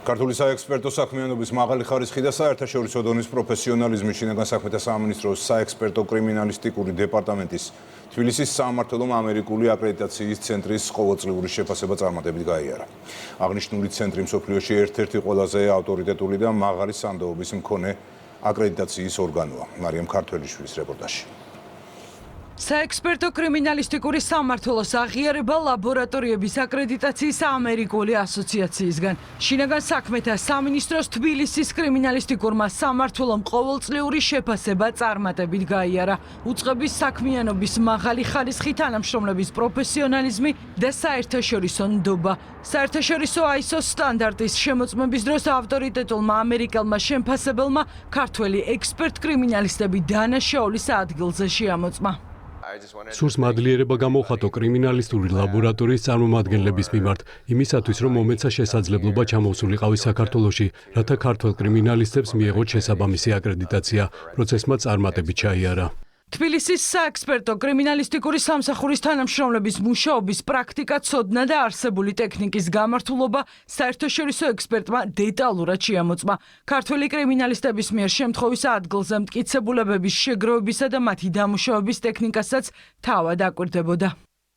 ქართული საექსპერტო საქმიანობის მაღალი ხარისხი და საერთაშორისო დონის პროფესიონალიზმი შინაგან საქმეთა სამინისტროს საექსპერტო კრიმინალისტიკური დეპარტამენტის თბილისის სამმართველომ ამერიკული აკრედიტაციის ცენტრის ყოველწლიური შეფასება წარმატებით გაიარა. აღნიშნული ცენტრი მსოფლიოში ერთ-ერთი ყველაზე ავტორიტეტული და მაღალი სანდოობის მქონე აკრედიტაციის ორგანოა. მარიამ ქართველიშვილის რეპორტაჟი. საექსპერტო კრიმინალისტიკური სამმართველოს აღიარება ლაბორატორიების აკრედიტაციის ამერიკული ასოციაციისგან. შინაგან საქმეთა სამინისტროს თბილისის კრიმინალისტიკურმა სამმართველომ ყოველწლიური შეფასება წარმატებით გაიარა. უწყების საქმიანობის მაღალი ხარისხი, თანამშრომლების პროფესიონალიზმი და საერთაშორისო ნდობა. საერთაშორისო ISO სტანდარტის შემოწმების დროს ავტორიტეტულმა ამერიკელმა შემფასებელმა ქართველი ექსპერტ კრიმინალისტები დანაშაულის ადგილზე შეამოწმა. სურს მადლიერება გამოვხატო კრიმინალისტური ლაბორატორიის წარმომადგენლების მიმართ, იმისათვის, რომ მომეცა შესაძლებლობა ჩამოვსულიყავი საქართველოში, რათა ქართველ კრიმინალისტებს მიეღოთ შესაბამისი აკრედიტაცია. პროცესმა წარმატებით ჩაიარა. თბილისის საექსპერტო კრიმინალისტიკური სამსახურის თანამშრომლების მუშაობის პრაქტიკა, ცოდნა და არსებული ტექნიკის გამართულობა საერთაშორისო ექსპერტმა დეტალურად შეამოწმა. ქართველი კრიმინალისტების მიერ შემთხვევის ადგილზე მტკიცებულებების შეგროვებისა და მათი დამუშავების ტექნიკასაც თავად აკვირდებოდა.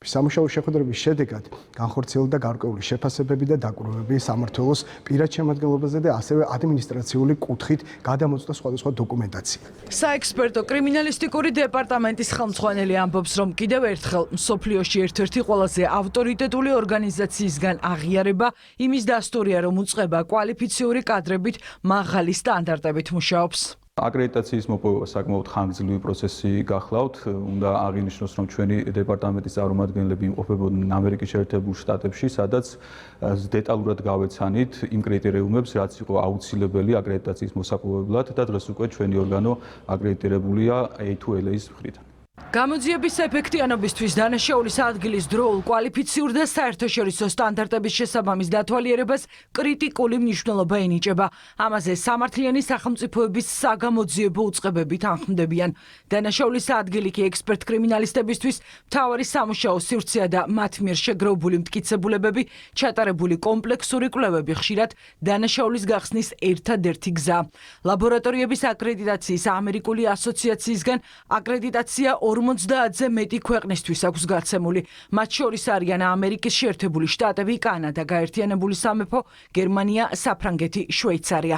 სამუშაო შეხვედრების შედეგად განხორციელდა გარკვეული შეფასებები და დაკვირვებები სამმართველოს პირად შემადგენლობაზე და ასევე ადმინისტრაციული კუთხით გადამოწდა სხვადასხვა დოკუმენტაცია. საექსპერტო კრიმინალისტიკური დეპარტამენტის ხელმძღვანელი ამბობს, რომ კიდევ ერთხელ მსოფლიოში ერთ-ერთი ყველაზე ავტორიტეტული ორგანიზაციისგან აღიარება იმის დასტურია, რომ უწყება კვალიფიციური კადრებით მაღალი სტანდარტებით მუშაობს. აკრედიტაციის მოპოვება საკმაოდ ხანგრძლივი პროცესი გახლავთ. უნდა აღინიშნოს, რომ ჩვენი დეპარტამენტის წარმომადგენლები იმყოფებოდნენ ამერიკის შეერთებულ შტატებში, სადაც დეტალურად გავეცანით იმ კრიტერიუმებს, რაც იყო აუცილებელი აკრედიტაციის მოსაპოვებლად და დღეს უკვე ჩვენი ორგანო აკრედიტირებულია A2LA-ის მხრიდან. გამოძიების ეფექტიანობისთვის დანაშაულის ადგილის დროულ კვალიფიციურ და საერთაშორისო სტანდარტების შესაბამის დათვალიერებას კრიტიკული მნიშვნელობა ენიჭება. ამაზე სამართლიანი სახელმწიფოების საგამოძიებო უწყებები თანხმდებიან. დანაშაულის ადგილი კი ექსპერტ კრიმინალისტებისთვის მთავარი სამუშაო სივრცეა და მათ მიერ შეგროვებული მტკიცებულებები, ჩატარებული კომპლექსური კვლევები ხშირად დანაშაულის გახსნის ერთადერთი გზა. ლაბორატორიების აკრედიტაციის ამერიკული ასოციაციისგან აკრედიტაცია 50-ზე მეტი ქვეყნისთვის აქვს გაცემული. მათ შორის არიან ამერიკის შეერთებული შტატები, კანადა, გაერთიანებული სამეფო, გერმანია, საფრანგეთი, შვეიცარია.